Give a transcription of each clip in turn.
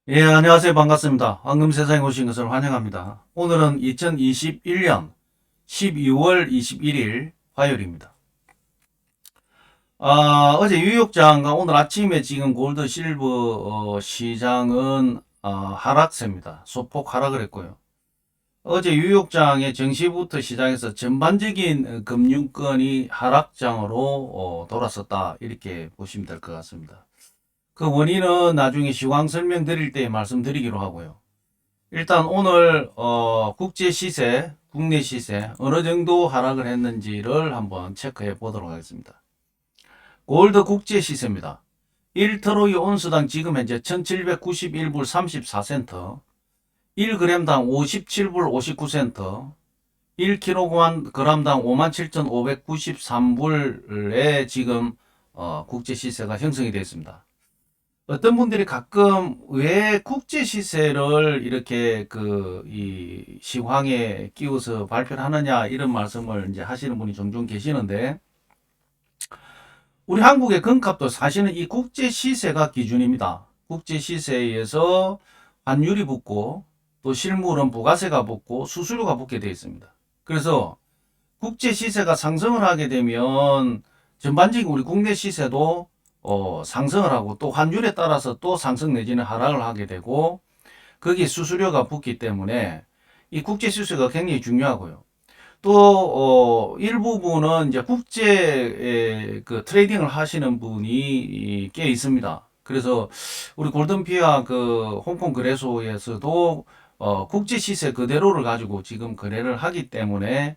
예, 안녕하세요. 반갑습니다. 황금세상에 오신 것을 환영합니다. 오늘은 2021년 12월 21일 화요일입니다. 어제 뉴욕장과 오늘 아침에 지금 골드 실버 시장은 하락세입니다. 소폭 하락을 했고요. 어제 뉴욕장의 정시부터 시작해서 전반적인 금융권이 하락장으로 돌아섰다. 이렇게 보시면 될 것 같습니다. 그 원인은 나중에 시황 설명드릴 때 말씀드리기로 하고요. 일단 오늘 국제 시세, 국내 시세 어느 정도 하락을 했는지를 한번 체크해 보도록 하겠습니다. 골드 국제 시세입니다. 1트로이 온스당 지금 현재 1791불 34센트, 1g당 57불 59센트, 1kg당 57,593불에 지금 국제 시세가 형성이 되어 있습니다. 어떤 분들이 가끔 왜 국제 시세를 이렇게 이 시황에 끼워서 발표를 하느냐 이런 말씀을 이제 하시는 분이 종종 계시는데, 우리 한국의 금값도 사실은 이 국제 시세가 기준입니다. 국제 시세에서 환율이 붙고 또 실물은 부가세가 붙고 수수료가 붙게 되어 있습니다. 그래서 국제 시세가 상승을 하게 되면 전반적인 우리 국내 시세도 상승을 하고 또 환율에 따라서 또 상승 내지는 하락을 하게 되고, 거기에 수수료가 붙기 때문에 이 국제 시세가 굉장히 중요하고요. 또 일부분은 이제 국제 그 트레이딩을 하시는 분이 꽤 있습니다. 그래서 우리 골든피아 그 홍콩 거래소에서도 국제 시세 그대로를 가지고 지금 거래를 하기 때문에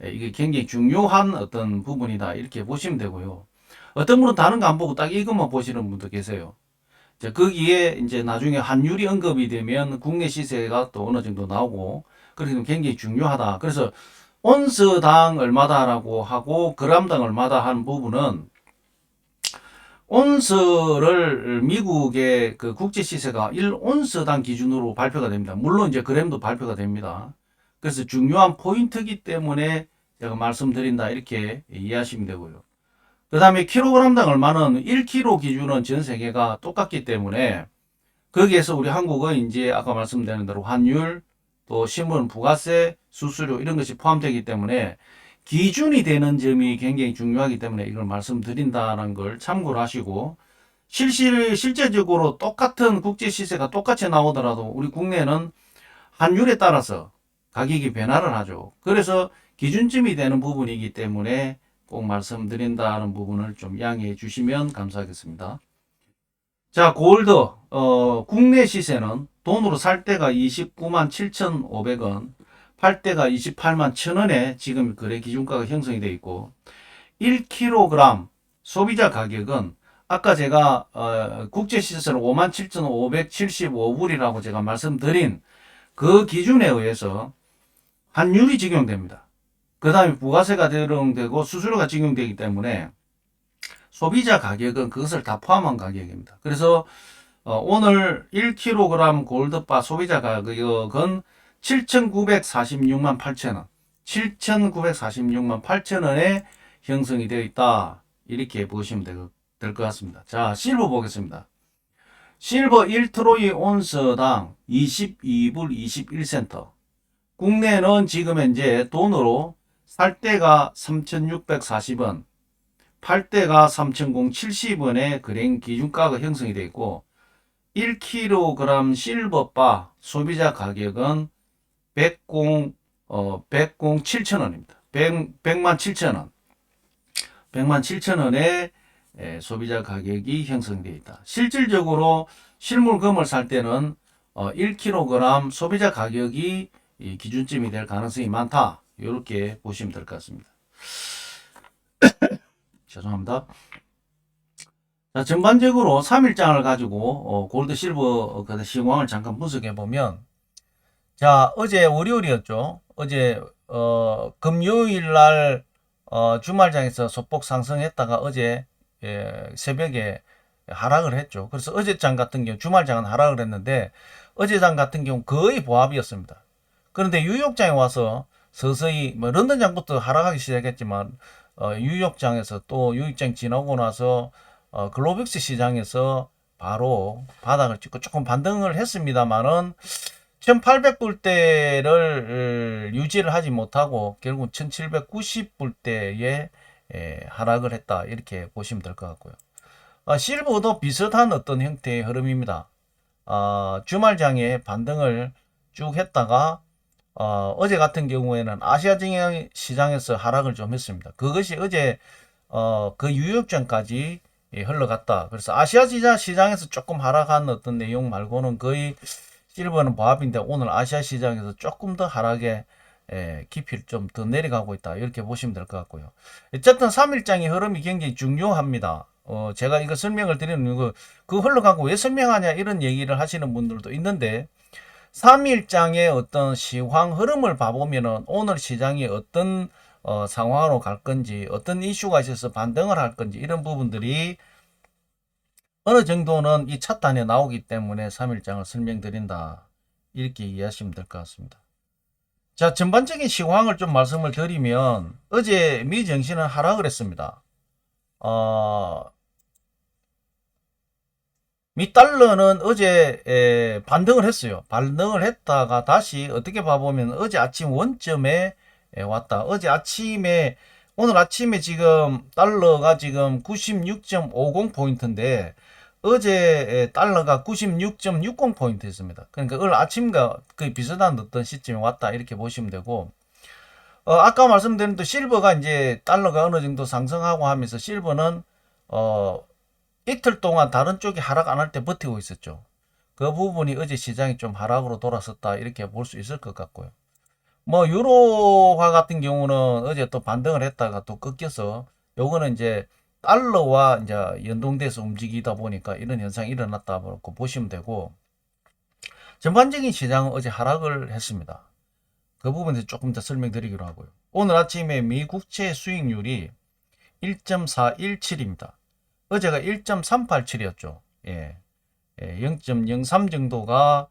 이게 굉장히 중요한 어떤 부분이다 이렇게 보시면 되고요. 어떤 분은 다른 거 안 보고 딱 이것만 보시는 분도 계세요. 이제 거기에 이제 나중에 환율이 언급이 되면 국내 시세가 또 어느 정도 나오고, 그렇게 굉장히 중요하다. 그래서 온스당 얼마다라고 하고 그람당 얼마다 하는 부분은, 온스를 미국의 그 국제 시세가 1온스당 기준으로 발표가 됩니다. 물론 이제 그램도 발표가 됩니다. 그래서 중요한 포인트이기 때문에 제가 말씀드린다 이렇게 이해하시면 되고요. 그 다음에 킬로그램당 얼마는 1kg 기준은 전 세계가 똑같기 때문에 거기에서 우리 한국은 이제 아까 말씀드린 대로 환율, 또 신문 부가세, 수수료 이런 것이 포함되기 때문에 기준이 되는 점이 굉장히 중요하기 때문에 이걸 말씀드린다는 걸 참고를 하시고, 실제적으로 똑같은 국제 시세가 똑같이 나오더라도 우리 국내는 환율에 따라서 가격이 변화를 하죠. 그래서 기준점이 되는 부분이기 때문에 꼭 말씀드린다는 부분을 좀 양해해 주시면 감사하겠습니다. 자, 골드, 국내 시세는 돈으로 살 때가 29만 7,500원, 팔 때가 28만 1,000원에 지금 거래 기준가가 형성이 되어 있고, 1kg 소비자 가격은 아까 제가 국제 시세를 57,575불이라고 제가 말씀드린 그 기준에 의해서 환율이 적용됩니다. 그 다음에 부가세가 적용되고 수수료가 적용되기 때문에 소비자 가격은 그것을 다 포함한 가격입니다. 그래서 오늘 1kg 골드바 소비자 가격은 7,946만 8천원, 7,946만 8천원에 형성이 되어 있다. 이렇게 보시면 될 것 같습니다. 자, 실버 보겠습니다. 실버 1트로이 온스당 22불 21센트. 국내는 지금 현재 돈으로 살 때가 3,640원, 팔 때가 3,070원에 거래 기준가가 형성이 되어 있고, 1kg 실버바 소비자 가격은 107,000원입니다. 100만 7천원. 100만 7천원에 소비자 가격이 형성되어 있다. 실질적으로 실물금을 살 때는 1kg 소비자 가격이 기준점이 될 가능성이 많다. 이렇게 보시면 될 것 같습니다. 죄송합니다. 자, 전반적으로 3일장을 가지고 골드 실버 그 시황을 잠깐 분석해 보면, 자, 어제 월요일이었죠. 어제 금요일 날 주말장에서 소폭 상승했다가 어제 새벽에 하락을 했죠. 그래서 어제장 같은 경우 주말장은 하락을 했는데 어제장 같은 경우 거의 보합이었습니다. 그런데 뉴욕장에 와서 서서히 뭐 런던장부터 하락하기 시작했지만 뉴욕장에서 또 뉴욕장 지나고 나서 글로빅스 시장에서 바로 바닥을 찍고 조금 반등을 했습니다만은 1800불대를 유지를 하지 못하고 결국 1790불대에 하락을 했다 이렇게 보시면 될 것 같고요. 실버도 비슷한 어떤 형태의 흐름입니다. 주말장에 반등을 쭉 했다가 어제 같은 경우에는 아시아 시장에서 하락을 좀 했습니다. 그것이 어제 그 유역전까지 흘러갔다. 그래서 아시아 시장에서 조금 하락한 어떤 내용 말고는 거의 실버는 보합인데 오늘 아시아 시장에서 조금 더 하락에 깊이를 좀 더 내려가고 있다. 이렇게 보시면 될 것 같고요. 어쨌든 3일장의 흐름이 굉장히 중요합니다. 제가 이거 설명을 드리는 이유, 그 흘러가고 왜 설명하냐 이런 얘기를 하시는 분들도 있는데 3일장의 어떤 시황 흐름을 봐보면은 오늘 시장이 어떤 상황으로 갈 건지 어떤 이슈가 있어서 반등을 할 건지 이런 부분들이 어느 정도는 이 차단에 나오기 때문에 3일장을 설명드린다 이렇게 이해하시면 될 것 같습니다. 자, 전반적인 시황을 좀 말씀을 드리면 어제 미 증시는 하락을 했습니다. 미 달러는 어제 반등을 했어요. 반등을 했다가 다시 어떻게 봐보면 어제 아침 원점에 왔다. 어제 아침에 오늘 아침에 지금 달러가 지금 96.50포인트인데 어제 달러가 96.60포인트였습니다. 그러니까 오늘 아침과 거의 비슷한 어떤 시점에 왔다 이렇게 보시면 되고 아까 말씀드린 또 실버가 이제 달러가 어느 정도 상승하고 하면서 실버는 이틀 동안 다른 쪽이 하락 안 할 때 버티고 있었죠. 그 부분이 어제 시장이 좀 하락으로 돌아섰다 이렇게 볼 수 있을 것 같고요. 뭐 유로화 같은 경우는 어제 또 반등을 했다가 또 꺾여서 요거는 이제 달러와 이제 연동돼서 움직이다 보니까 이런 현상이 일어났다고 보시면 되고 전반적인 시장은 어제 하락을 했습니다. 그 부분에 조금 더 설명드리기로 하고요. 오늘 아침에 미 국채 수익률이 1.417입니다. 어제가 1.387이었죠. 예. 0.03 정도가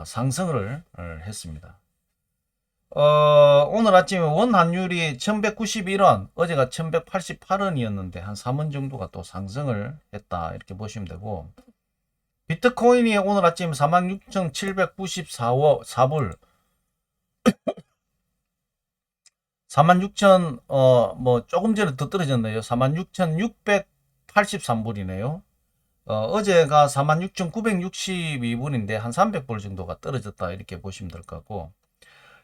상승을 했습니다. 오늘 아침에 원 환율이 1191원, 어제가 1188원이었는데 한 3원 정도가 또 상승을 했다. 이렇게 보시면 되고 비트코인이 오늘 아침 46,794불 46,000 뭐 조금 전에 더 떨어졌네요. 46,683불이네요. 어제가 46,962불인데 한 300불 정도가 떨어졌다 이렇게 보시면 될 것 같고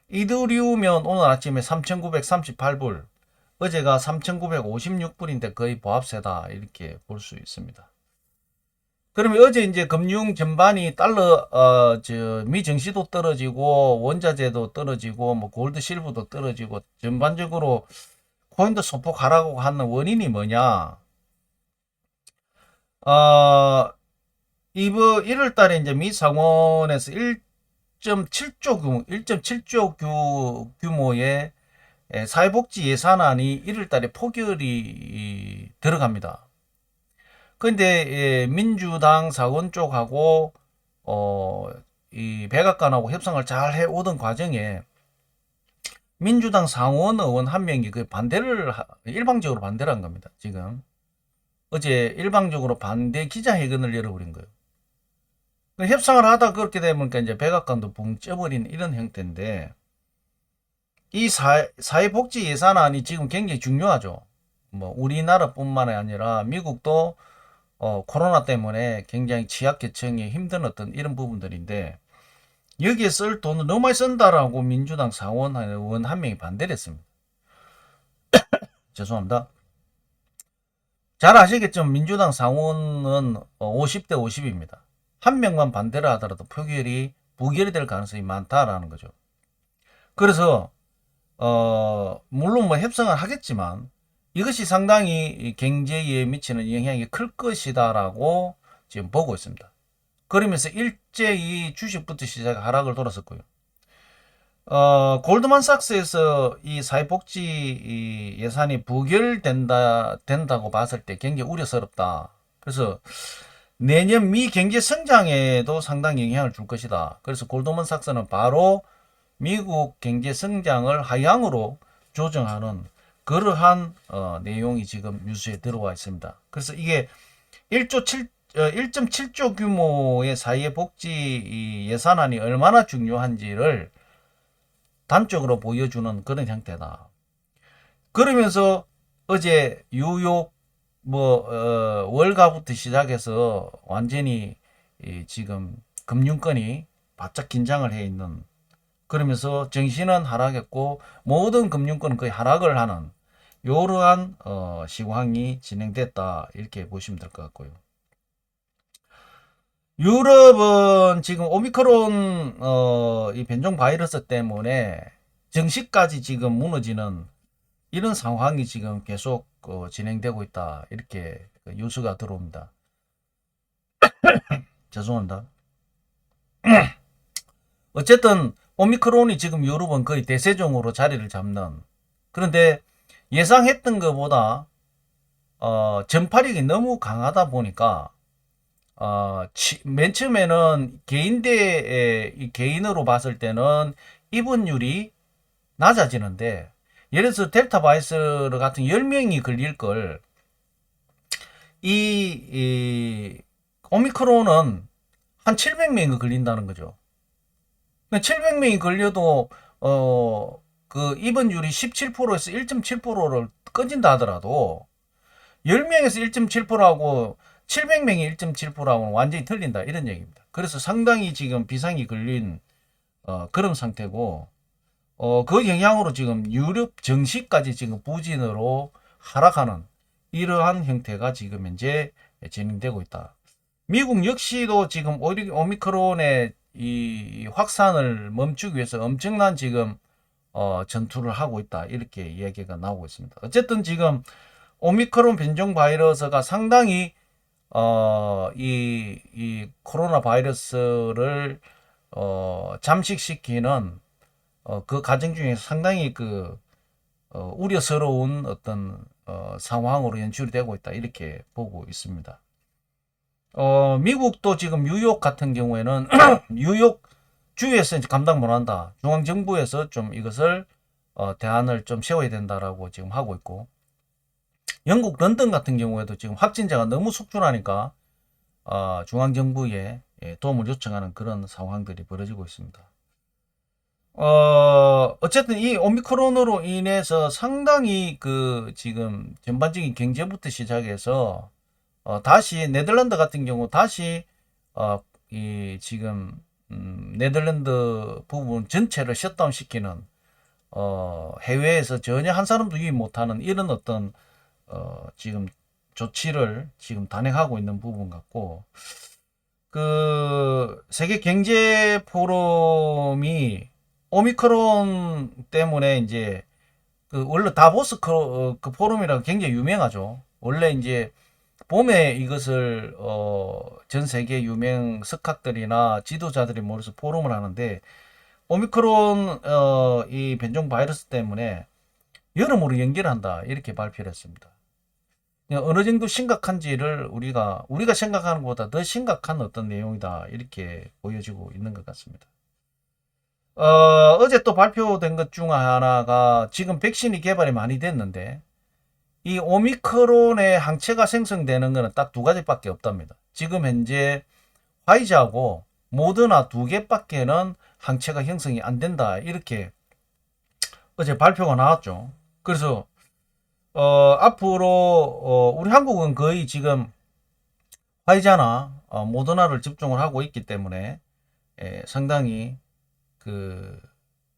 이더리움은 오늘 아침에 3,938불 어제가 3,956불인데 거의 보합세다 이렇게 볼 수 있습니다. 그러면 어제 이제 금융 전반이 달러 미 증시도 떨어지고 원자재도 떨어지고 뭐 골드 실버도 떨어지고 전반적으로 코인도 소폭 하락하고 하는 원인이 뭐냐? 이번 1월 달에 이제 미 상원에서 1.7조 규모의 사회복지 예산안이 1월 달에 포결이 들어갑니다. 근데 민주당 상원 쪽하고 이 백악관하고 협상을 잘 해오던 과정에 민주당 상원 의원 한 명이 그 일방적으로 반대를 한 겁니다. 지금 어제 일방적으로 반대 기자회견을 열어버린 거예요. 협상을 하다 그렇게 되면 이제 백악관도 붕 쪄버리는 이런 형태인데 이 사회복지 예산안이 지금 굉장히 중요하죠. 뭐 우리나라뿐만 아니라 미국도 코로나 때문에 굉장히 취약계층이 힘든 어떤 이런 부분들인데 여기에 쓸 돈을 너무 많이 쓴다라고 민주당 상원 의원 한 명이 반대를 했습니다. 죄송합니다. 잘 아시겠지만 민주당 상원은 50대 50입니다. 한 명만 반대를 하더라도 부결이 될 가능성이 많다라는 거죠. 그래서 물론 뭐 협상을 하겠지만 이것이 상당히 경제에 미치는 영향이 클 것이다라고 지금 보고 있습니다. 그러면서 일제히 주식부터 시작해 하락을 돌았었고요. 골드만삭스에서 이 사회복지 예산이 부결된다고 봤을 때 굉장히 우려스럽다. 그래서 내년 미 경제 성장에도 상당히 영향을 줄 것이다. 그래서 골드만삭스는 바로 미국 경제 성장을 하향으로 조정하는 그러한 내용이 지금 뉴스에 들어와 있습니다. 그래서 이게 1조 1.7조 규모의 사회복지 이 예산안이 얼마나 중요한지를 단적으로 보여주는 그런 형태다. 그러면서 어제 뉴욕 월가부터 시작해서 완전히 지금 금융권이 바짝 긴장을 해 있는, 그러면서 정신은 하락했고 모든 금융권은 거의 하락을 하는 이러한 시황이 진행됐다 이렇게 보시면 될 것 같고요. 유럽은 지금 오미크론 이 변종 바이러스 때문에 정시까지 지금 무너지는 이런 상황이 지금 계속 진행되고 있다 이렇게 뉴스가 들어옵니다. 죄송합니다. 어쨌든 오미크론이 지금 유럽은 거의 대세종으로 자리를 잡는, 그런데 예상했던 것보다 전파력이 너무 강하다 보니까 맨 처음에는 개인으로 봤을 때는 입원율이 낮아지는데, 예를 들어서 델타 바이러스 같은 10명이 걸릴 걸, 이 오미크론은 한 700명이 걸린다는 거죠. 700명이 걸려도 그 입원율이 17%에서 1.7%를 꺼진다 하더라도 10명에서 1.7%하고 700명이 1.7%하고는 완전히 틀린다 이런 얘기입니다. 그래서 상당히 지금 비상이 걸린 그런 상태고, 그 영향으로 지금 유럽 증시까지 지금 부진으로 하락하는 이러한 형태가 지금 현재 진행되고 있다. 미국 역시도 지금 오미크론의 이 확산을 멈추기 위해서 엄청난 지금 전투를 하고 있다 이렇게 이야기가 나오고 있습니다. 어쨌든 지금 오미크론 변종 바이러스가 상당히 이 코로나 바이러스를 잠식시키는 그 과정 중에 상당히 우려스러운 어떤 상황으로 연출이 되고 있다 이렇게 보고 있습니다. 미국도 지금 뉴욕 같은 경우에는 뉴욕 주에서 이제 감당 못한다. 중앙정부에서 좀 이것을 대안을 좀 세워야 된다라고 지금 하고 있고, 영국 런던 같은 경우에도 지금 확진자가 너무 속출하니까 중앙정부에 도움을 요청하는 그런 상황들이 벌어지고 있습니다. 어쨌든 이 오미크론으로 인해서 상당히 지금 전반적인 경제부터 시작해서 다시 네덜란드 같은 경우 다시 이 지금 네덜란드 부분 전체를 셧다운 시키는 해외에서 전혀 한 사람도 유입 못하는 이런 어떤 지금 조치를 지금 단행하고 있는 부분 같고, 그 세계 경제 포럼이 오미크론 때문에 이제 원래 다보스 그 포럼이라고 굉장히 유명하죠. 원래 이제 봄에 이것을 전 세계 유명 석학들이나 지도자들이 모여서 포럼을 하는데, 오미크론 이 변종 바이러스 때문에 여름으로 연기한다 이렇게 발표를 했습니다. 어느 정도 심각한지를 우리가 생각하는 것보다 더 심각한 어떤 내용이다 이렇게 보여지고 있는 것 같습니다. 어제 또 발표된 것 중 하나가 지금 백신이 개발이 많이 됐는데 이 오미크론의 항체가 생성되는 것은 딱 두 가지밖에 없답니다. 지금 현재 화이자하고 모더나 두 개밖에는 항체가 형성이 안 된다 이렇게 어제 발표가 나왔죠. 그래서 앞으로 우리 한국은 거의 지금 화이자나 모더나를 집중을 하고 있기 때문에 상당히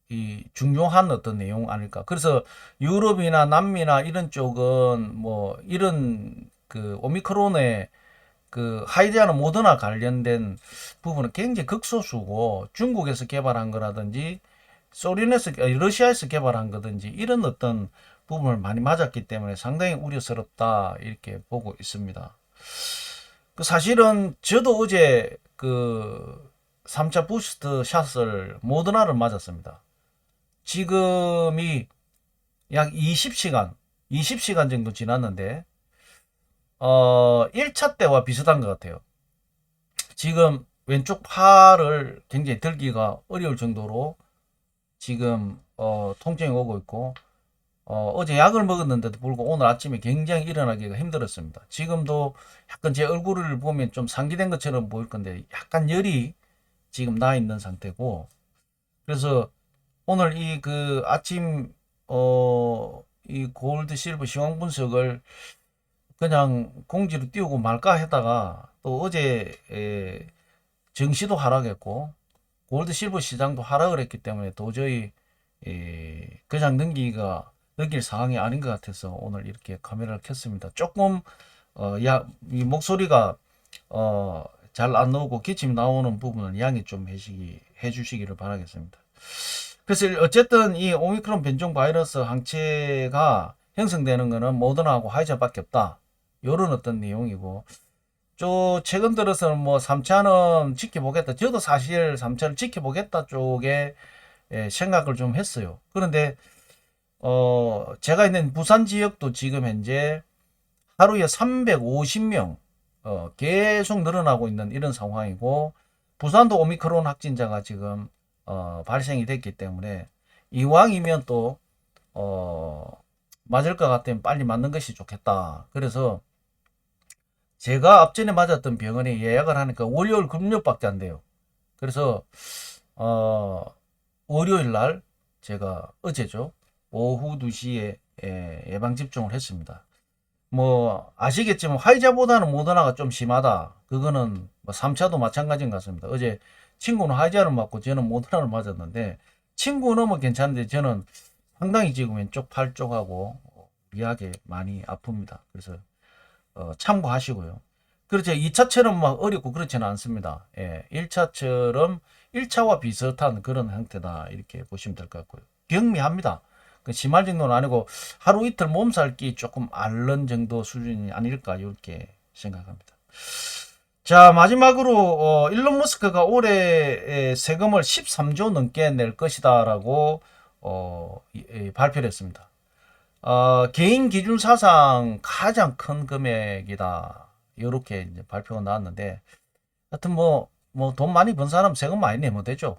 이 중요한 어떤 내용 아닐까. 그래서 유럽이나 남미나 이런 쪽은 뭐 이런 오미크론의 화이자나 모더나 관련된 부분은 굉장히 극소수고, 중국에서 개발한 거라든지 러시아에서 개발한 거든지 이런 어떤 부분을 많이 맞았기 때문에 상당히 우려스럽다 이렇게 보고 있습니다. 사실은 저도 어제 3차 부스트 샷을 모더나를 맞았습니다. 지금이 약 20시간 정도 지났는데 1차 때와 비슷한 것 같아요. 지금 왼쪽 팔을 굉장히 들기가 어려울 정도로 지금 통증이 오고 있고, 어제 약을 먹었는데도 불구하고 오늘 아침에 굉장히 일어나기가 힘들었습니다. 지금도 약간 제 얼굴을 보면 좀 상기된 것처럼 보일 건데 약간 열이 지금 나 있는 상태고, 그래서 오늘 이 그 아침 이 골드 실버 시황 분석을 그냥 공지로 띄우고 말까 하다가 또 어제 증시도 하락했고 골드 실버 시장도 하락을 했기 때문에 도저히 그냥 넘길 상황이 아닌 것 같아서 오늘 이렇게 카메라를 켰습니다. 조금 이 목소리가 잘 안 나오고 기침이 나오는 부분은 양해 좀 해주시기를 바라겠습니다. 그래서 어쨌든 이 오미크론 변종 바이러스 항체가 형성되는 것은 모더나하고 화이자밖에 없다. 요런 어떤 내용이고, 최근 들어서는 뭐 3차는 지켜보겠다. 저도 사실 3차를 지켜보겠다 쪽에 생각을 좀 했어요. 그런데 제가 있는 부산 지역도 지금 현재 하루에 350명 계속 늘어나고 있는 이런 상황이고, 부산도 오미크론 확진자가 지금 발생이 됐기 때문에 이왕이면 또 맞을 것 같으면 빨리 맞는 것이 좋겠다. 그래서 제가 앞전에 맞았던 병원에 예약을 하니까 월요일 금요일밖에 안 돼요. 그래서 어, 월요일 날 제가 어제죠, 오후 2시에 예방 접종을 했습니다. 뭐 아시겠지만 화이자보다는 모더나가 좀 심하다. 그거는 뭐 3차도 마찬가지인 것 같습니다. 어제 친구는 화이자를 맞고 저는 모더나를 맞았는데, 친구는 뭐 괜찮은데 저는 상당히 지금 왼쪽 팔 쪽하고 미하게 많이 아픕니다. 그래서 참고하시고요. 그렇죠. 2차처럼 막 어렵고 그렇지는 않습니다. 1차처럼 1차와 비슷한 그런 형태다. 이렇게 보시면 될 것 같고요. 경미합니다. 심할 정도는 아니고 하루 이틀 몸살기 조금 앓는 정도 수준이 아닐까 이렇게 생각합니다. 자, 마지막으로 일론 머스크가 올해 세금을 13조 넘게 낼 것이다라고 발표를 했습니다. 개인 기준 사상 가장 큰 금액이다. 이렇게 이제 발표가 나왔는데, 하여튼 뭐 돈 많이 번 사람 세금 많이 내면 되죠.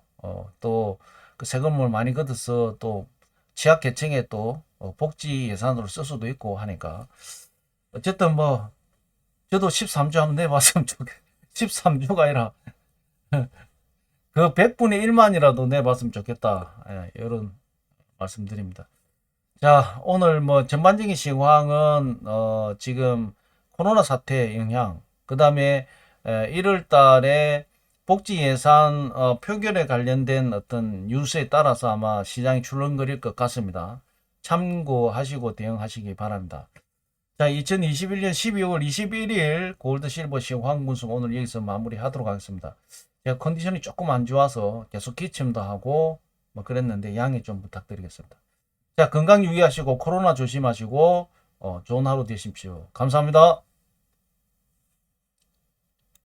또 그 세금을 많이 걷어서 또 취약계층에 또 복지 예산으로 쓸 수도 있고 하니까, 어쨌든 뭐 저도 13조 한번 내봤으면 좋겠. 13조가 아니라 그 100분의 1만이라도 내봤으면 좋겠다. 이런 말씀드립니다. 자, 오늘 뭐 전반적인 상황은 지금 코로나 사태 영향, 그 다음에 1월 달에 복지 예산 표결에 관련된 어떤 뉴스에 따라서 아마 시장이 출렁거릴 것 같습니다. 참고하시고 대응하시기 바랍니다. 자, 2021년 12월 21일 골드 실버 시황 분석 오늘 여기서 마무리하도록 하겠습니다. 제가 컨디션이 조금 안 좋아서 계속 기침도 하고 뭐 그랬는데 양해 좀 부탁드리겠습니다. 자, 건강 유의하시고 코로나 조심하시고 좋은 하루 되십시오. 감사합니다.